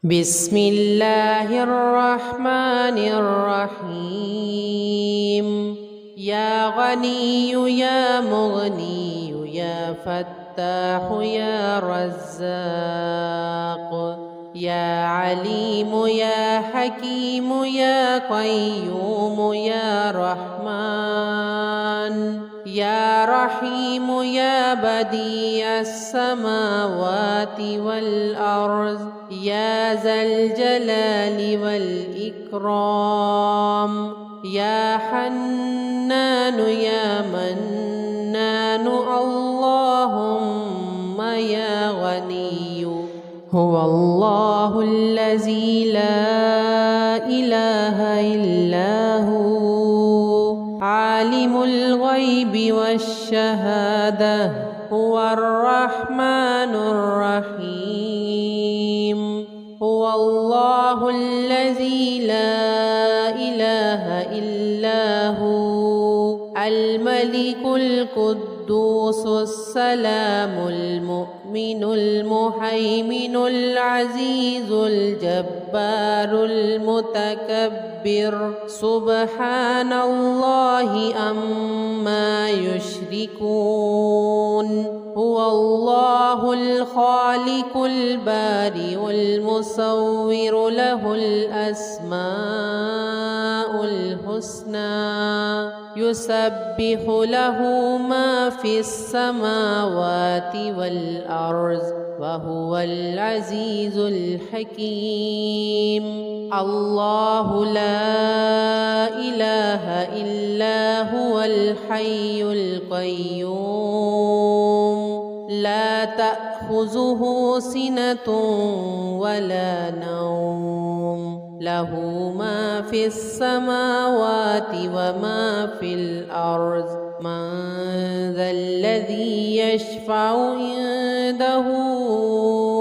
بسم الله الرحمن الرحيم. يا غني يا مغني يا فتاح يا رزاق، يا عليم يا حكيم يا قيوم يا رحمن، يا رحيم يا بديع السماوات والأرض، يا ذا الجلال والإكرام، يا حنان يا منان. اللهم يا غني هو الله الذي لا إله إلا هو، عالم الغيب والشهادة، هو الرحمن الرحيم. هو الله الذي لا إله إلا هو، الملك القدوس السلام المؤمن المهيمن العزيز الجبار المتكبر، سبحان الله عما يشركون. هو الله الخالق البارئ المصور، له الأسماء الحسنى، يسبح له ما في السماوات والأرض، وهو العزيز الحكيم. الله لا إله إلا هو الحي القيوم، لا تأخذه سنة ولا نوم، له ما في السماوات وما في الأرض. من ذا الذي يشفع عنده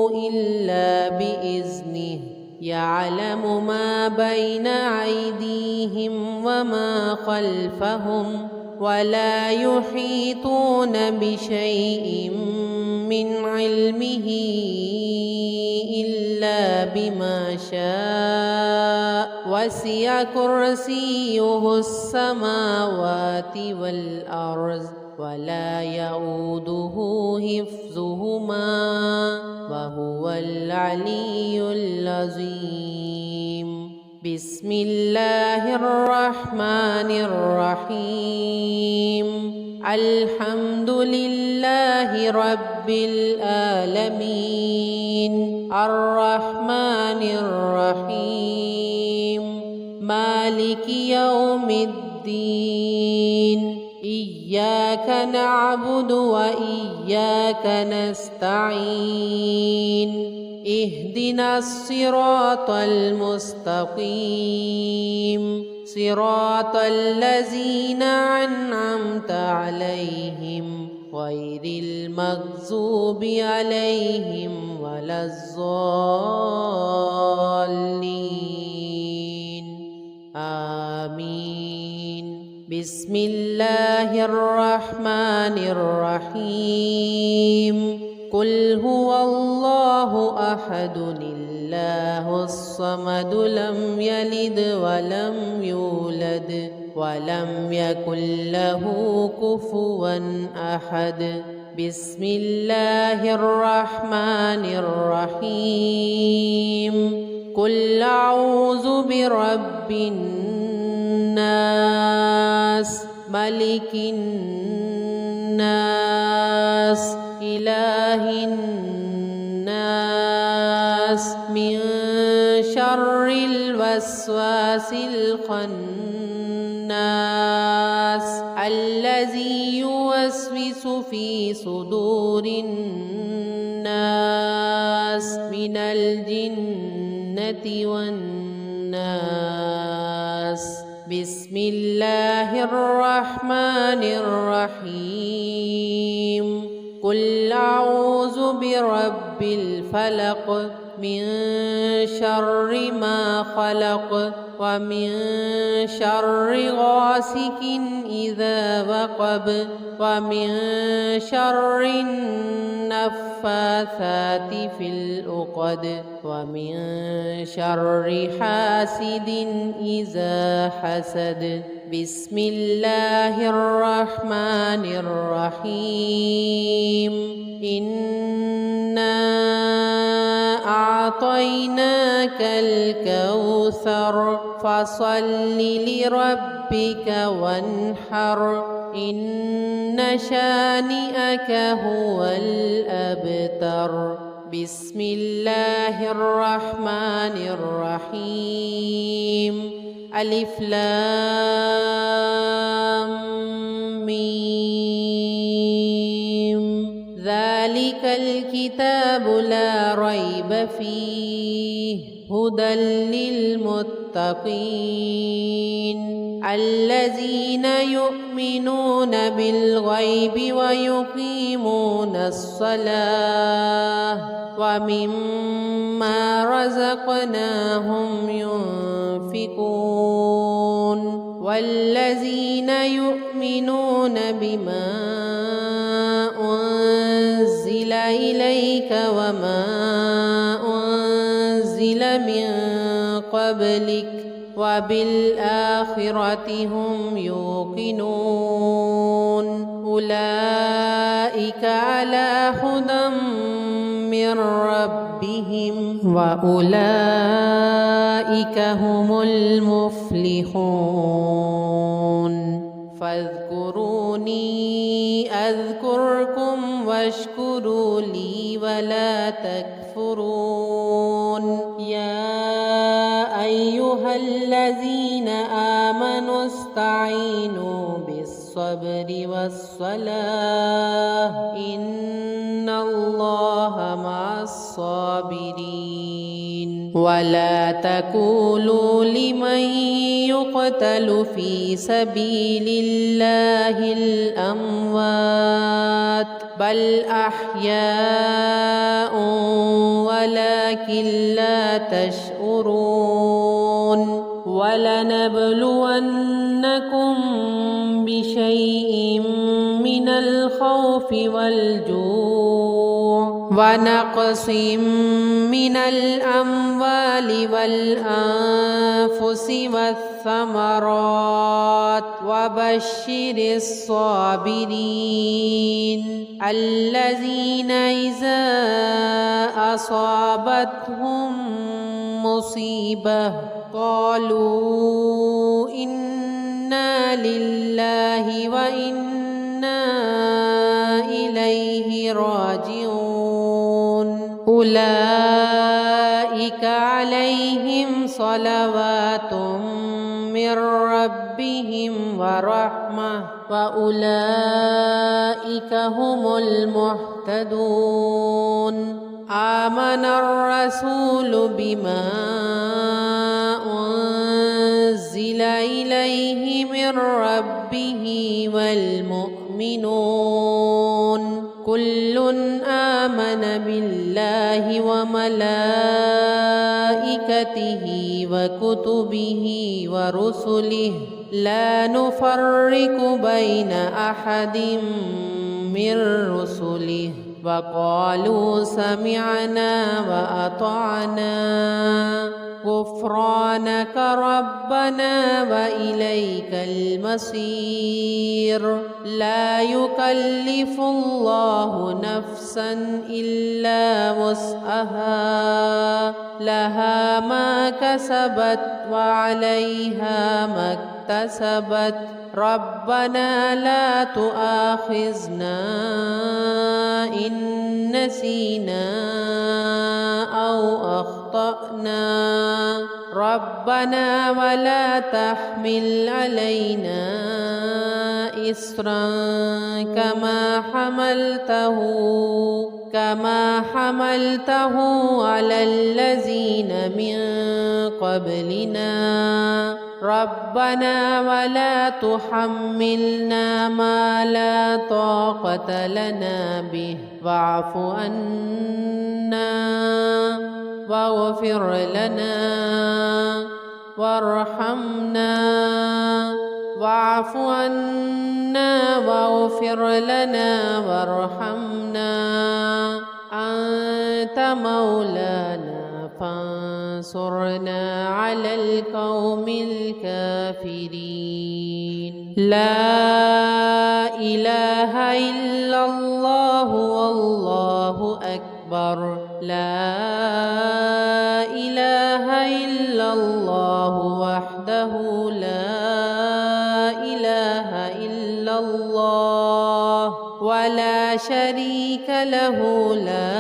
إلا بإذنه، يعلم ما بين أيديهم وما خلفهم، ولا يحيطون بشيء من علمه إلا بما شاء، وسع كرسيه السماوات والأرض، ولا يؤوده حفظهما، وهو العلي العظيم. بسم الله الرحمن الرحيم. الحمد لله رب العالمين، الرحمن الرحيم، مالك يوم الدين. إياك نعبد وإياك نستعين، اهدنا الصراط المستقيم، صراط الذين أنعمت عليهم غير المغضوب عليهم ولا الضالين. آمين. بسم الله الرحمن الرحيم. قل هو الله أحد الله الصمد، لم يلد ولم يولد ولم يكن له كفوا أحد. بسم الله الرحمن الرحيم. قل أعوذ برب الناس، ملك الناس، إله الناس، من شر الوسواس الخناس، الذي يوسوس في صدور الناس من الجنة والناس. بسم الله الرحمن الرحيم. قل أعوذ برب الفلق، من شر ما خلق ومن شر غاسق إذا وقب ومن شر النفاثات في العقد ومن شر حاسد إذا حسد. بسم الله الرحمن الرحيم. إنا أعطيناك الكوثر فصل لربك وانحر إن شانئك هو الأبتر. بسم الله الرحمن الرحيم. ألف لام ميم. ذلك الكتاب لا ريب فيه هدى للمتقين الذين يؤمنون بالغيب ويقيمون الصلاة ومما رزقناهم ينفقون والذين يؤمنون بما أنزل إليك وما أنزل من قبلك وبالآخرة هم يوقنون أولئك على هدى من ربهم وأولئك هم المفلحون. فاذكروني أذكركم واشكروا لي ولا تكفرون. يا أيها الذين آمنوا استعينوا بالصبر والصلاة إن الله مع الصابرين. ولا تقولوا لمن يقتل في سبيل الله الأموات بل أحياء ولكن لا تشعرون. ولنبلونكم بشيء من الخوف والجوع ونقص من الأموال والأنفس والثمرات وبشر الصابرين الذين إذا أصابتهم مصيبة قالوا إنا لله وإنا إليه راجعون. أولئك عليهم صلوات من ربهم ورحمة وأولئك هم المهتدون. آمن الرسول بما أنزل إليه من ربه والمؤمنون كل آمن بالله وملائكته وكتبه ورسله لا نفرق بين أحد من رسله وقالوا سمعنا وأطعنا غفرانك ربنا وإليك المصير. لا يكلف الله نفسا إلا وسعها لها ما كسبت وعليها ما اكتسبت. ربنا لا تؤاخذنا إن نسينا أو أخطأنا ربنا ولا تحمل علينا إصرا كما حملته على الذين من قبلنا ربنا ولا تحملنا ما لا طاقة لنا به واعف عنا واغفر لنا وارحمنا واعف عنا واغفر لنا وارحمنا أنت مولانا فانصرنا على القوم الكافرين. لا إله إلا الله والله أكبر. لا إله إلا الله وحده لا إله إلا الله ولا شريك له. لا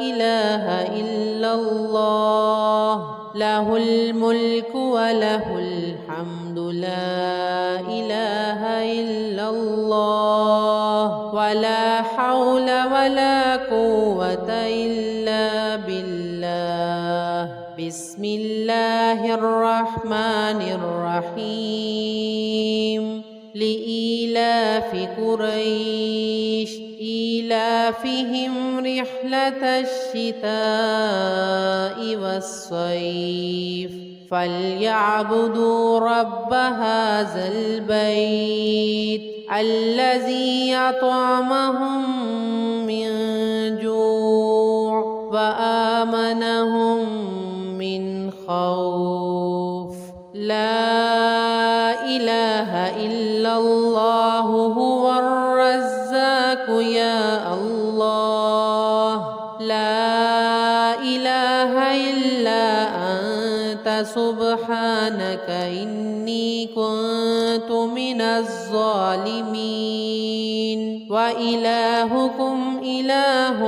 إله إلا الله له الملك وله الحمد. لا إله إلا الله ولا حول ولا قوة إلا بالله. بسم الله الرحمن الرحيم. لإيلاف قريش إيلافهم رحلة الشتاء والصيف فليعبدوا رب هذا البيت الذي أطعمهم من جوع وآمنهم من خوف. لا إله إلا الله هو الرزاق يا الله. لا إله إلا أنت سبحانك إني كنت من الظالمين. وإلهكم إله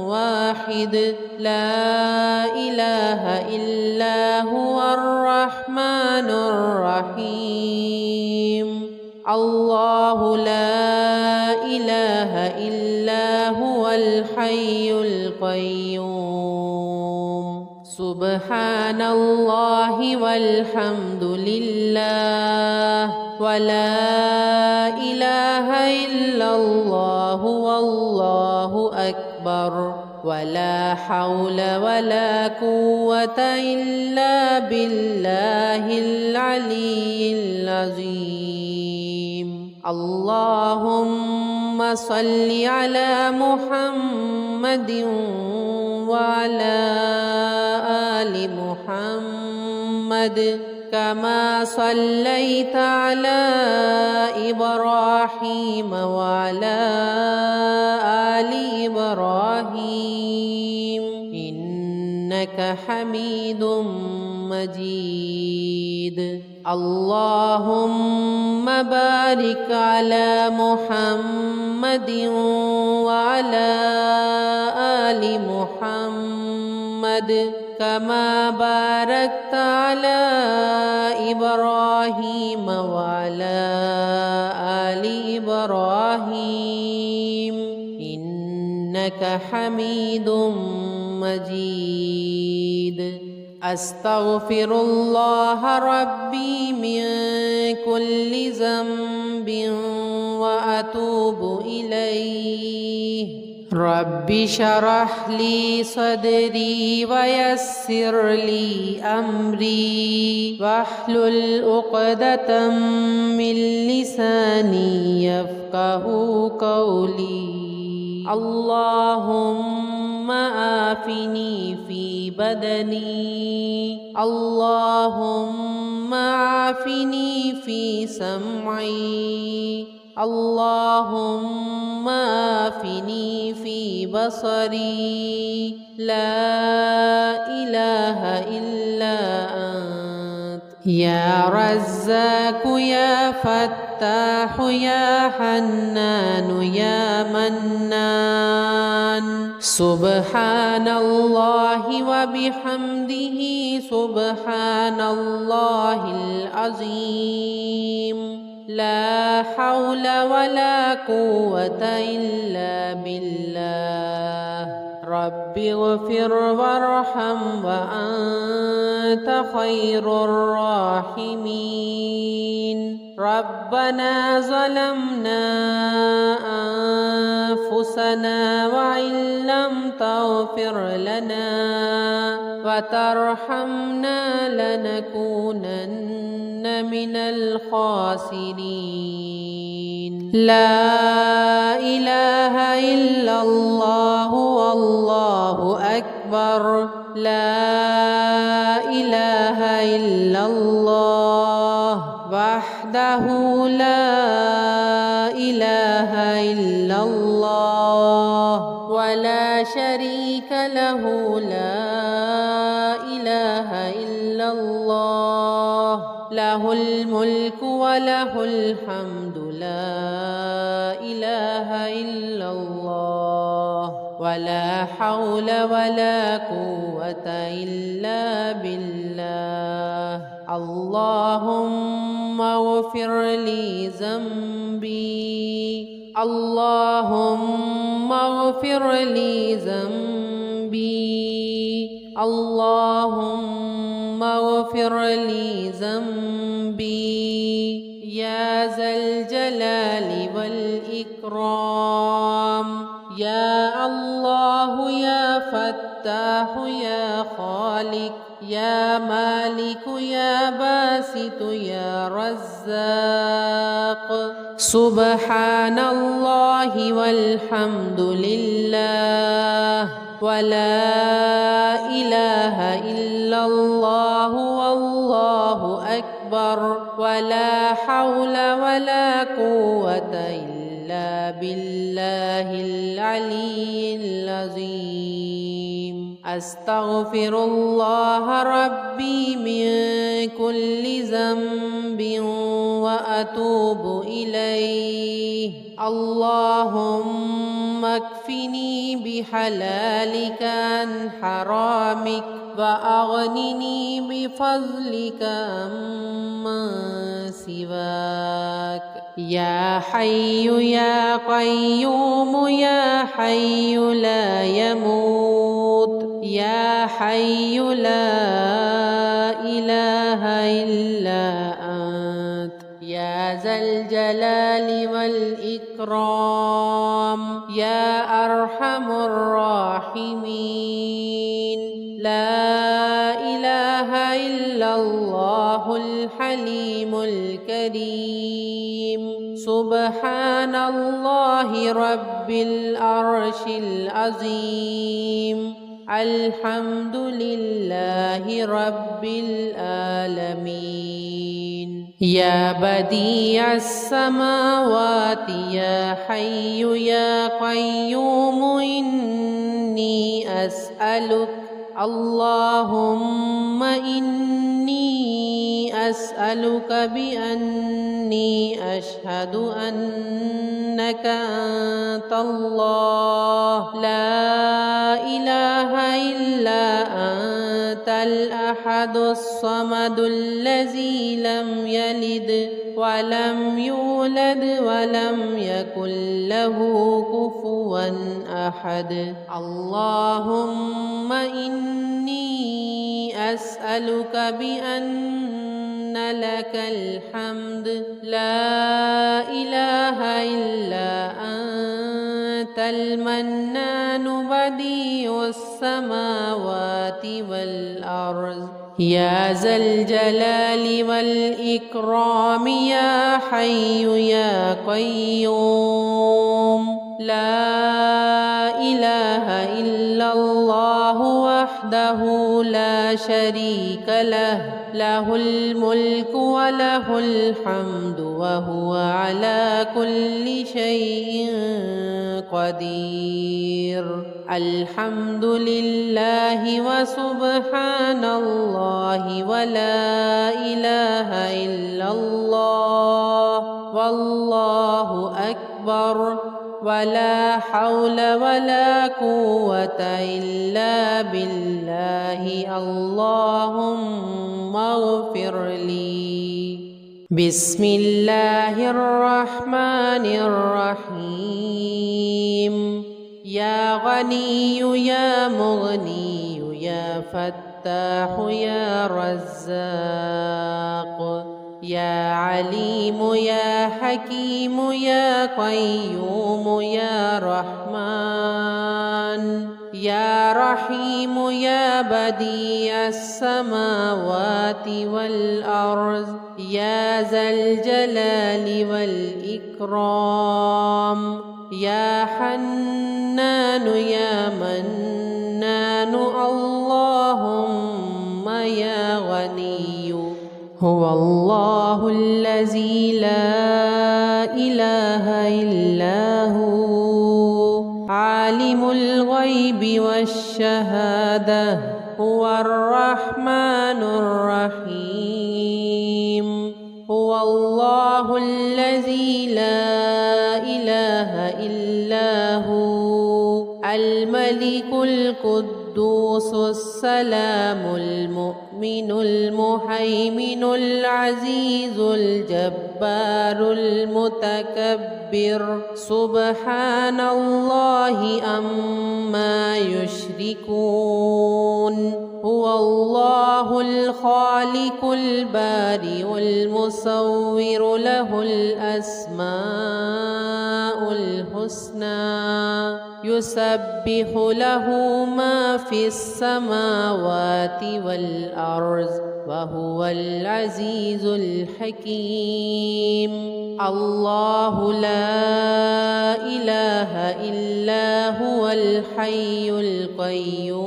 واحد لا إله إلا هو الرحمن الرحيم. الله لا إله إلا هو الحي القيوم. سبحان الله والحمد لله ولا إله إلا الله والله أكبر ولا حول ولا قوة إلا بالله العلي العظيم. اللهم صل على محمد وعلى آل محمد كما صليت على إبراهيم وعلى آل إبراهيم إنك حميد مجيد. اللهم بارك على محمد وعلى آل محمد كما باركت على إبراهيم وعلى آل إبراهيم إنك حميد مجيد. أستغفر الله ربي من كل ذنب وأتوب إليه. رب اشرح لي صدري ويسر لي أمري واحلل عقدة من لساني يفقه قولي. اللهم عافني في بدني. اللهم عافني في سمعي. اللهم عافني في بصري. لا إله إلا أنت يا رزاق يا فتاح يا حنان يا منان. سبحان الله وبحمده سبحان الله العظيم. لا حول ولا قوة إلا بالله. رب اغفر وارحم وأنت خير الراحمين. ربنا ظلمنا أنفسنا وإن لم تغفر لنا وترحمنا لنكونن من الخاسرين. لا إله إلا الله والله أكبر. لا إله إلا الله وحده لا إله إلا الله ولا شريك له. لا إله إلا الله له الملك وله الحمد. لا إله إلا الله ولا حول ولا قوة إلا بالله. اللهم اغفر لي ذنبي. اللهم اغفر لي ذنبي. اللهم اغفر لي ذنبي يا ذا الجلال والإكرام. يا الله يا فتاح يا خالق يا مالك يا باسط يا رزاق. سبحان الله والحمد لله ولا إله إلا الله والله أكبر ولا حول ولا قوة إلا بالله العلي العظيم. أستغفر الله ربي من كل ذنب وأتوب إليه. اللهم اكفني بحلالك عن حرامك وأغنني بفضلك عمن سواك. يا حي يا قيوم يا حي لا يموت يا حي لا إله إلا أنت يا ذا الجلال والإكرام يا أرحم الراحمين. لا إله إلا الله الحليم الكريم. سبحان الله رب العرش العظيم. الحمد لله رب العالمين. يا بديع السماوات يا حي يا قيوم إني أسألك. اللهم إني أسألك بأني أشهد أنك أنت الله لا إله إلا أنت الأحد الصمد الذي لم يلد ولم يولد ولم يكن له كفوا أحد. اللهم إني أسألك بأن لك الحمد لا إله إلا أنت المنان بديع السماوات والأرض يا ذا الجلال والإكرام يا حي يا قيوم. لا إله إلا الله وحده لا شريك له له الملك وله الحمد وهو على كل شيء قدير. الحمد لله وسبحان الله ولا إله إلا الله والله أكبر ولا حول ولا قوة إلا بالله. اللهم اغفر لي. بسم الله الرحمن الرحيم. يا غني يا مغني يا فتاح يا رزاق يا عليم يا حكيم يا قيوم يا رحمن يا رحيم يا بديع السماوات والأرض يا ذا الجلال والإكرام يا حنان يا منان اللهم يا غني هو الله الذي لا إله إلا هو عالم الغيب والشهادة هو الرحمن الرحيم هو الله الذي لا إله إلا هو الملك القدوس السلام المؤمن المهيمن العزيز الجبار المتكبر سبحان الله عما يشركون هو الله الخالق البارئ المصور له الأسماء الحسنى يسبح له ما في السماوات والأرض وهو العزيز الحكيم الله لا إله إلا هو الحي القيوم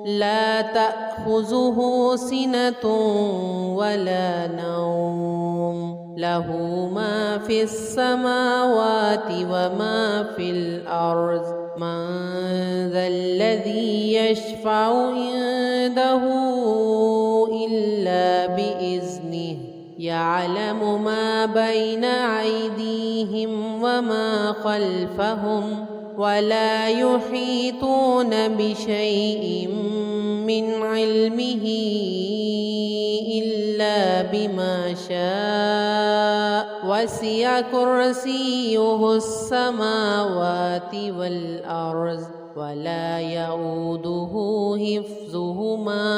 لا تأخذه سنة ولا نوم له ما في السماوات وما في الأرض من ذا الذي يشفع عنده إلا بإذنه يعلم ما بين أيديهم وما خلفهم ولا يحيطون بشيء من علمه إلا بما شاء وسع كرسيه السماوات والأرض ولا يؤوده حفظهما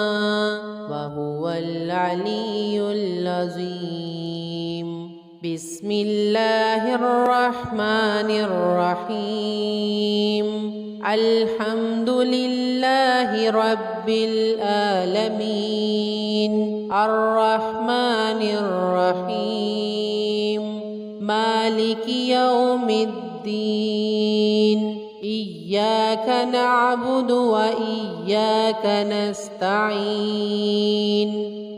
وهو العلي العظيم بسم الله الرحمن الرحيم الحمد لله رب العالمين الرحمن الرحيم مالك يوم الدين إياك نعبد وإياك نستعين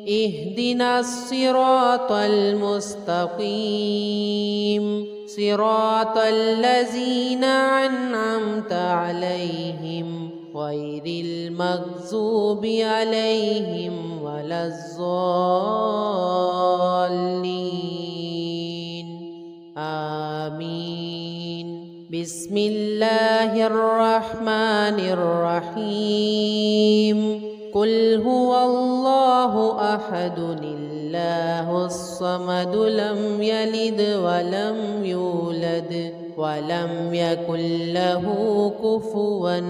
اهدنا الصراط المستقيم صراط الذين أنعمت عليهم غير المغضوب عليهم ولا الضالين آمين بسم الله الرحمن الرحيم قل هو الله أحد الله الصمد لم يلد ولم يولد ولم يكن له كفوا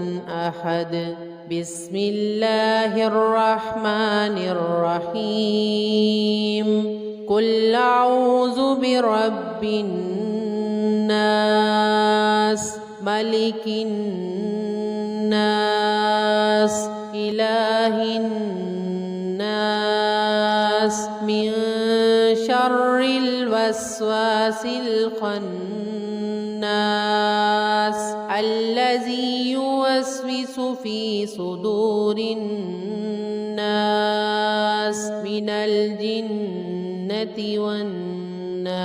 أحد بسم الله الرحمن الرحيم قل أعوذ برب الناس ملك الناس إله الناس من شر الوسواس الخناس الذي يوسوس في صدور الناس من الجنة والناس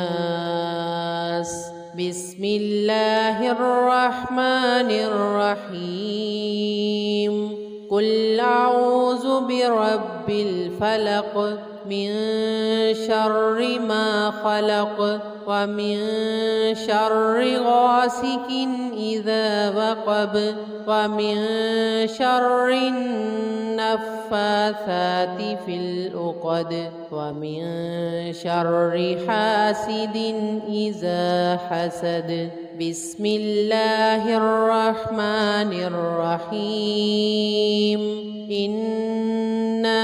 بسم الله الرحمن الرحيم قل أعوذ برب الفلق من شر ما خلق ومن شر غاسق إذا وقب ومن شر النفاثات في العقد ومن شر حاسد إذا حسد بسم الله الرحمن الرحيم إنا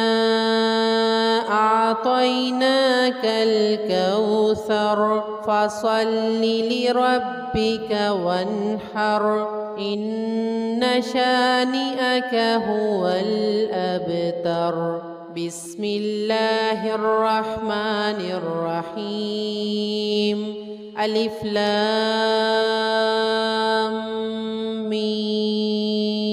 أعطيناك الكوثر فصل لربك وانحر إن شانئك هو الأبتر. بسم الله الرحمن الرحيم. ألف لام ميم.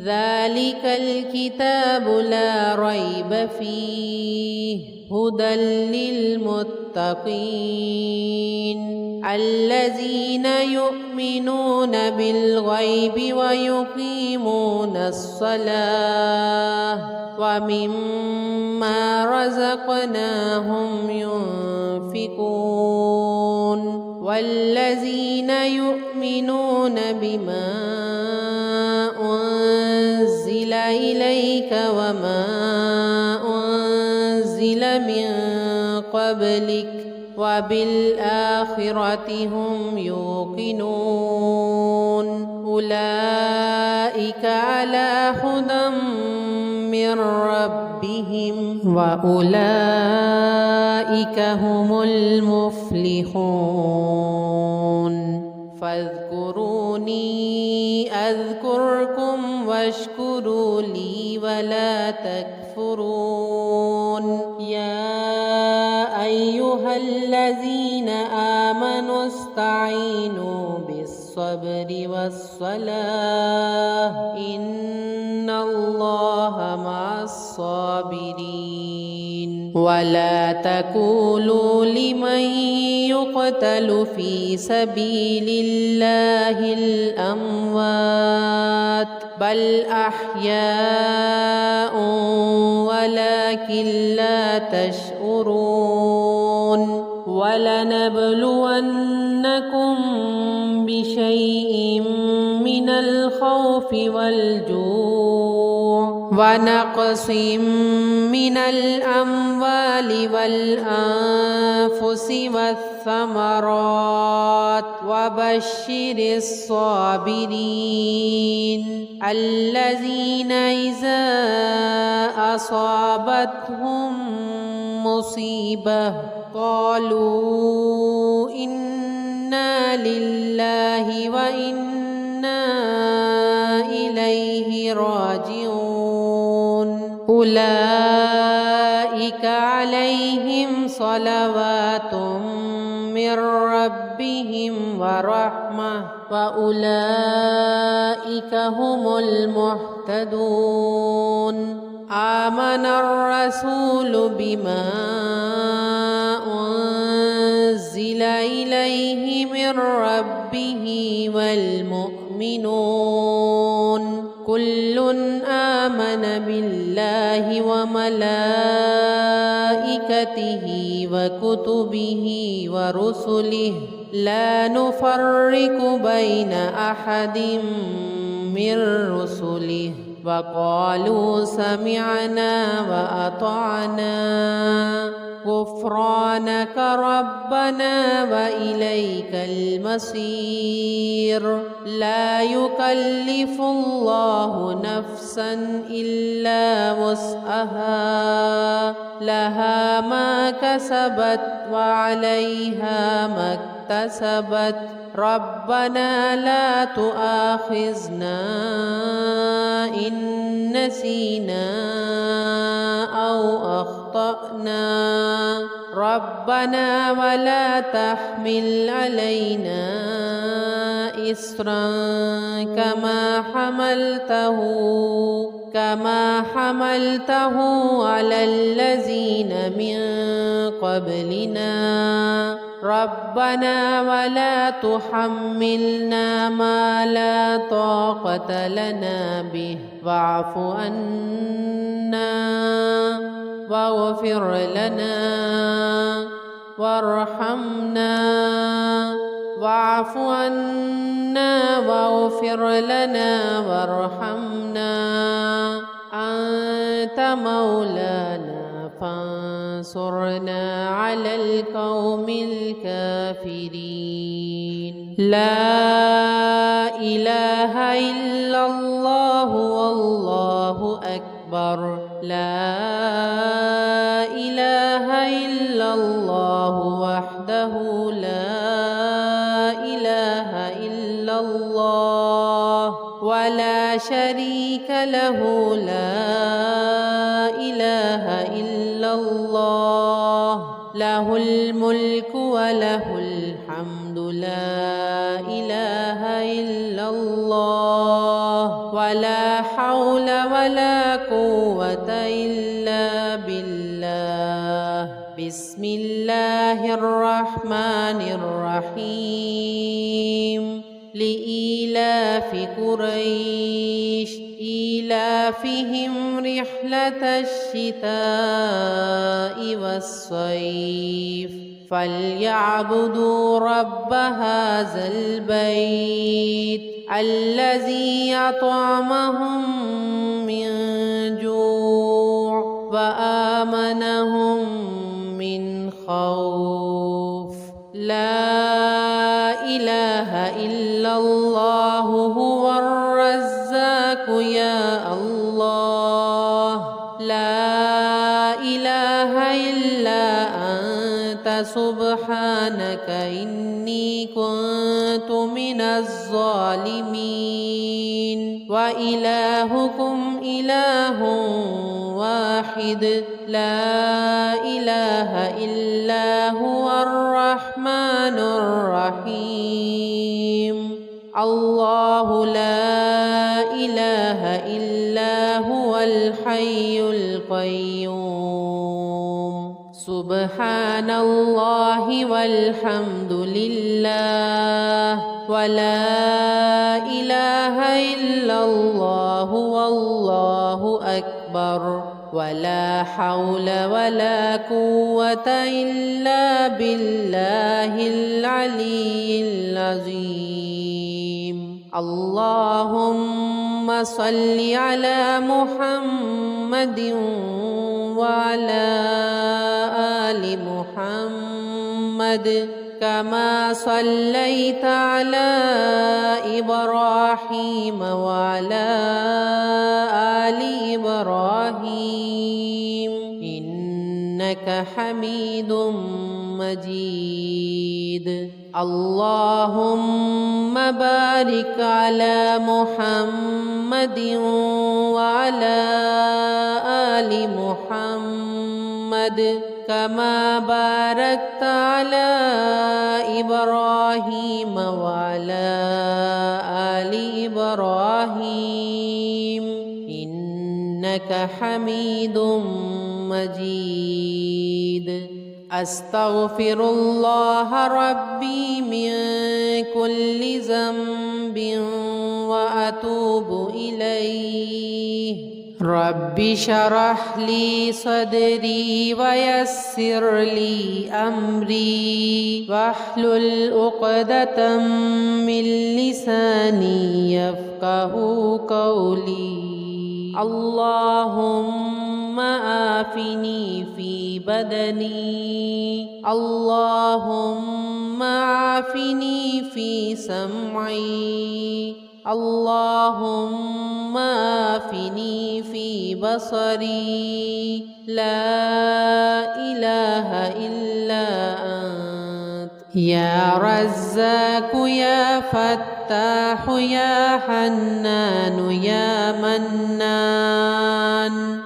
ذلك الكتاب لا ريب فيه هدى للمتقين الذين يؤمنون بالغيب ويقيمون الصلاة ومما رزقناهم ينفقون والذين يؤمنون بما أنزل إليك وما أنزل من قبلك وبالآخرة هم يوقنون أولئك على هدى من ربهم وأولئك هم المفلحون. فاذكروني أذكركم واشكروا لي ولا تكفرون. يا أيها الذين آمنوا استعينوا بالصبر والصلاة إن الله مع الصابرين. ولا تقولوا لمن يقتل في سبيل الله الأموات بل أحياء ولكن لا تشعرون. ولنبلونكم بشيء من الخوف والجوع ونقص من الأموال والأنفس والثمرات وبشر الصابرين الذين إذا أصابتهم مصيبة قالوا إنا لله وإنا إليه راجعون. أولئك عليهم صلوات من ربهم ورحمة وأولئك هم المهتدون. آمن الرسول بما أنزل إليه من ربه والمؤمنون كل آمن بالله وملائكته وكتبه ورسله لا نفرق بين أحد من رسله وقالوا سمعنا وأطعنا غفرانك ربنا وإليك المصير. لا يكلف الله نفسا إلا وسعها لها ما كسبت وعليها ما اكتسبت. ربنا لا تؤاخذنا إن نسينا أو أخطأنا ربنا ولا تحمل علينا إصرا كما حملته على الذين من قبلنا ربنا ولا تحملنا ما لا طاقة لنا به واعف عنا واغفر لنا وارحمنا واعف عنا واغفر لنا وارحمنا أنت مولانا فانصرنا على القوم الكافرين. لا إله إلا الله والله أكبر. لا شريك له لا إله إلا الله له الملك وله الحمد لا إله إلا الله ولا حول ولا قوة إلا بالله بسم الله الرحمن الرحيم لإيلاف قريش إيلافهم رحلة الشتاء والصيف فليعبدوا رب هذا البيت الذي أطعمهم من جوع وآمنهم من خوف لا إله إلا الله هو الرزاق يا الله لا إله إلا أنت سبحانك إني كنت من الظالمين وإلهكم إله واحد لا إله إلا هو الرحمن الرحيم الله لا إله إلا هو الحي القيوم سبحان الله والحمد لله ولا إله إلا الله والله أكبر ولا حول ولا قوة إلا بالله العلي العظيم اللهم صل على محمد وعلى آل محمد كما صليت على إبراهيم وعلى آل إبراهيم إنك حميد مجيد اللهم بارك على محمد وعلى آل محمد كما باركت على إبراهيم وعلى آل إبراهيم إنك حميد مجيد أستغفر الله ربي من كل ذنب وأتوب إليه رب اشرح لي صدري ويسر لي أمري واحلل عقدة من لساني يفقه قولي اللهم آفني في بدني اللهم عافني في سمعي اللهم آفني في بصري لا إله إلا أنت يا رزاق يا فتاح يا حنان يا منان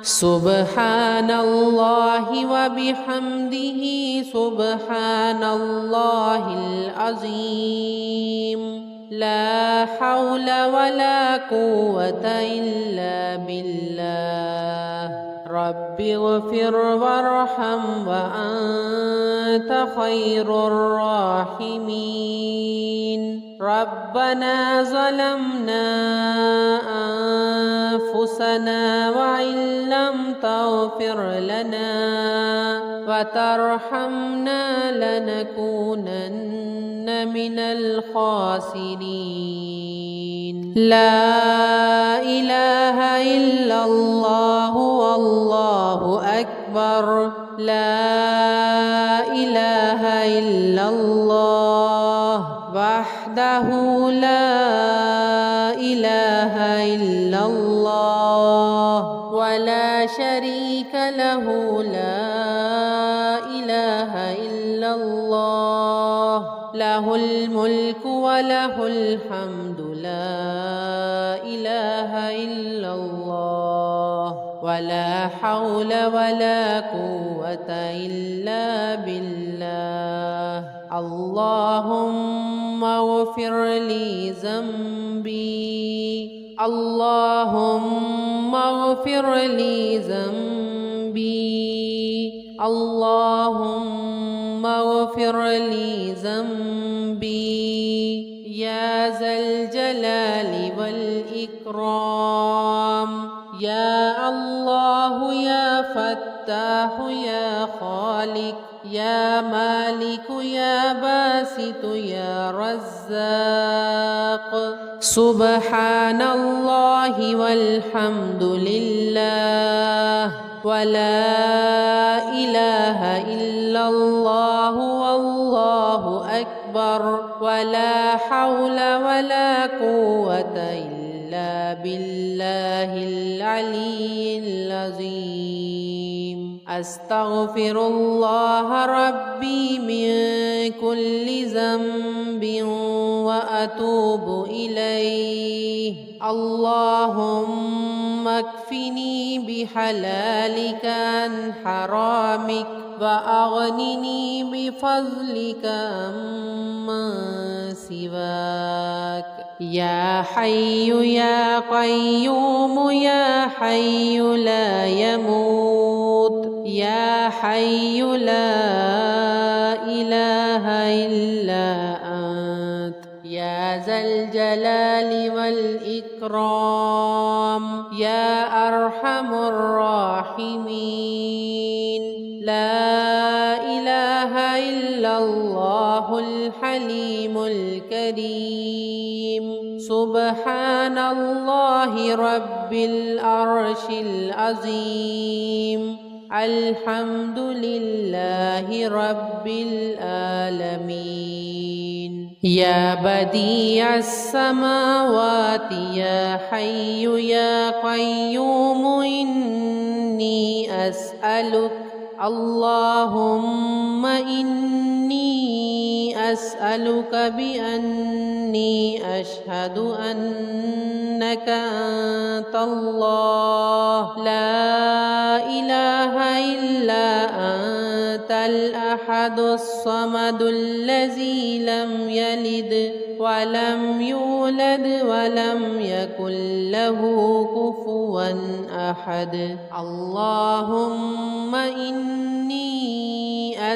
سبحان الله وبحمده سبحان الله العظيم لا حول ولا قوة إلا بالله رب اغفر وارحم وأنت خير الراحمين ربنا ظلمنا أنفسنا وإن لم تغفر لنا وترحمنا لنكونن من الخاسرين لا إله إلا الله والله أكبر لا إله إلا الله وحده لا إله إلا الله ولا شريك له لا إله إلا الله له الملك وله الحمد لا إله إلا الله ولا حول ولا قوة إلا بالله اللهم اغفر لي ذنبي اللهم اغفر لي ذنبي اللهم اغفر لي ذنبي يا ذا الجلال والإكرام يا الله يا فتاح يا خالق يا مالك يا باسط يا رزاق سبحان الله والحمد لله ولا إله إلا الله والله أكبر ولا حول ولا قوة إلا بالله العلي العظيم أستغفر الله ربي من كل ذنب وأتوب إليه اللهم اكفني بحلالك عن حرامك وأغنني بفضلك عمن سواك يا حي يا قيوم يا حي لا يموت يا حي لا إله إلا أنت يا ذا الجلال والإكرام يا أرحم الراحمين لا إله إلا الله الحليم الكريم سبحان الله رب العرش العظيم الحمد لله رب العالمين يا بديع السماوات يا حي يا قيوم إني أسألك اللهم إني أسألك بأني أشهد أنك أنت الله لا إله إلا أنت الأحد الصمد الذي لم يلد ولم يولد ولم يكن له كفوا أحد اللهم إني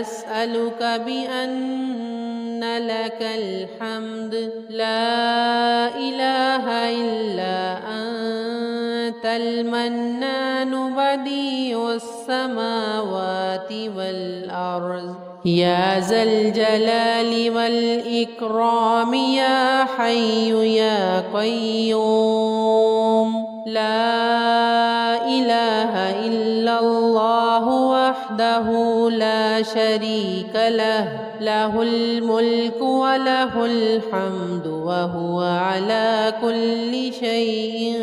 أسألك بأن لك الحمد لا إله إلا أنت المنان بديع السماوات والأرض يا ذا الجلال والإكرام يا حي يا قيوم لا إله إلا الله وحده لا شريك له له الملك وله الحمد وهو على كل شيء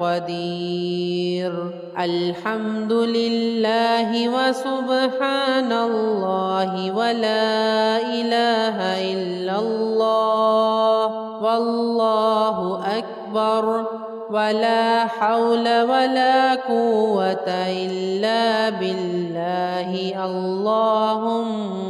قدير الحمد لله وسبحان الله ولا إله إلا الله والله أكبر ولا حول ولا قوة إلا بالله اللهم